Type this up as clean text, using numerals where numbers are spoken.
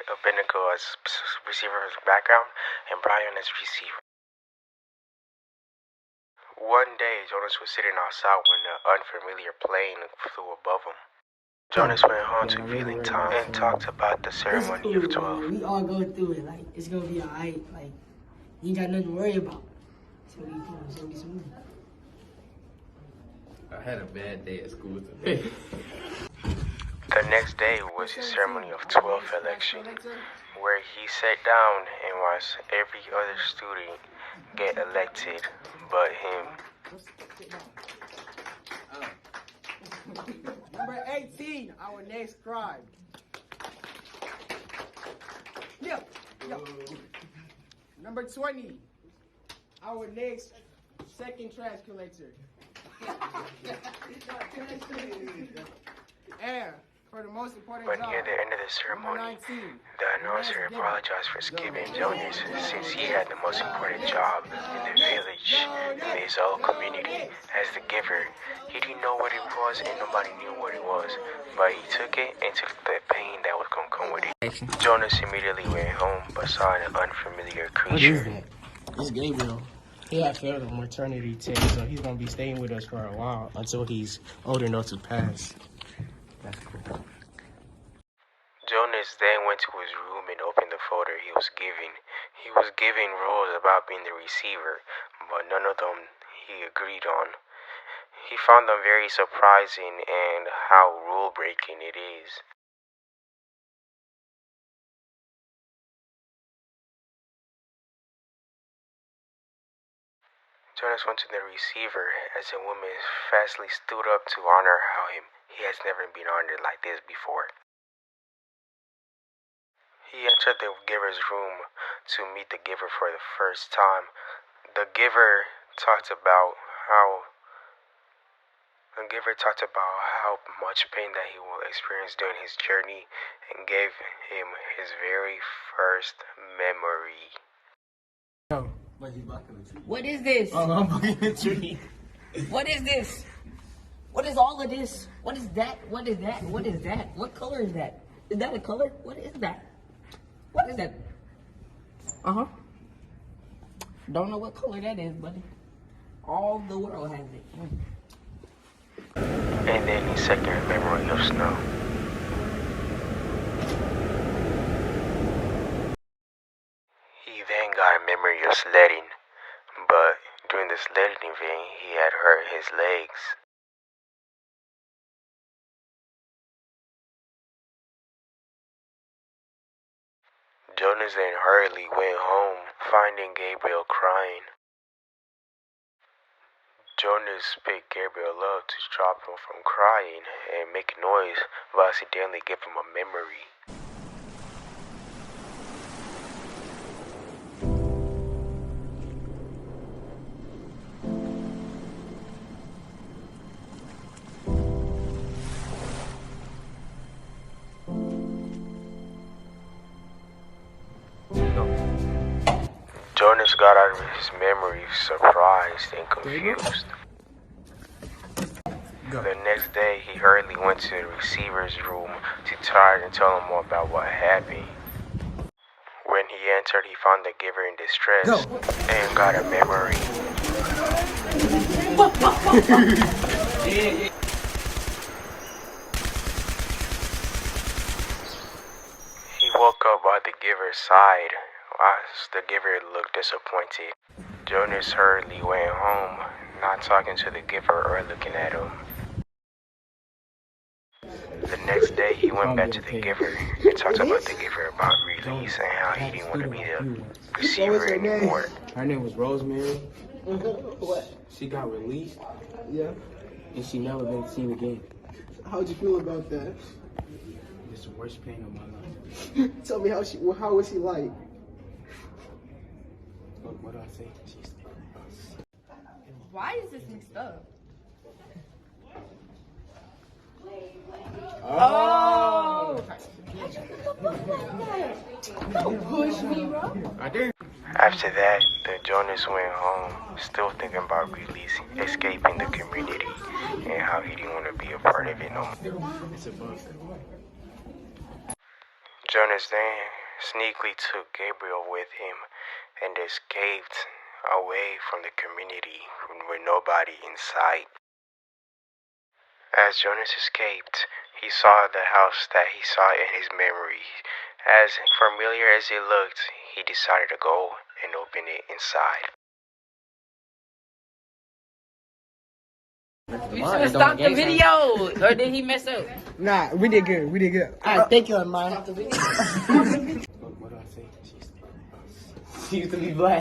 Abednego as receiver's background, and Briyon as receiver. One day, Jonas was sitting outside when an unfamiliar plane flew above him. Jonas went home to feeling time and talked about the ceremony of 12. We all go through it. Like, it's gonna be alright. Like, you ain't got nothing to worry about. So what are you doing? It's gonna be smooth. I had a bad day at school today. The next day was his ceremony of 12 election, where he sat down and watched every other student get elected but him. Number 18, our next scribe. Yep. Number 20, our next second trash collector. And for the most important But job, near the end of the ceremony, the announcer apologized for skipping Jonas since he had the most important job in the village, in his whole community. As the giver, he didn't know what it was and nobody knew what it was, but he took it and took the pain that was going to come with it. Jonas immediately went home but saw an unfamiliar creature. What is that? It's Gabriel. He had failed a maternity test, so he's gonna be staying with us for a while until he's old enough to pass. That's cool. Jonas then went to his room and opened the folder he was given. He was given rules about being the receiver, but none of them he agreed on. He found them very surprising and how rule-breaking it is. Jonas went to the receiver as a woman fastly stood up to honor he has never been honored like this before. He entered the giver's room to meet the giver for the first time. The giver talked about how much pain that he will experience during his journey and gave him his very first memory. What is this? I'm bucking the tree. What is this? What is all of this? What is that? What is that? What is that? What color is that? Is that a color? What is that? What is that? Uh-huh. Don't know what color that is, buddy. All the world has it. And then his second memory of snow. He then got a memory of sledding, but during the sledding event, he had hurt his legs. Jonas then hurriedly went home, finding Gabriel crying. Jonas picked Gabriel up to stop him from crying and make noise, but accidentally gave him a memory. Jonas got out of his memory surprised and confused. The next day, he hurriedly went to the receiver's room to try and tell him more about what happened. When he entered, he found the giver in distress and got a memory. He woke up by the giver's side as the giver looked disappointed. Jonas hurriedly went home, not talking to the giver or looking at him. The next day, he went back to the giver and talked about the giver about release and how he didn't want to be the receiver anymore. Her name was Rosemary. What? She got released, Yeah. and she never been seen again. How'd you feel about that? It's the worst pain of my life. Tell me how was she like? Look, what do I say? Why is this mixed up? Oh! Don't push me, bro. I did. After that, the Jonas went home, still thinking about releasing, escaping the community, and how he didn't want to be a part of it no more. It's a bug. Jonas then sneakily took Gabriel with him and escaped away from the community with nobody in sight. As Jonas escaped, he saw the house that he saw in his memory. As familiar as it looked, he decided to go and open it inside. We should have stopped the video. Or did he mess up? Nah, we did good. We did good. All right, thank you, Amaya. What do I say? She used to be black.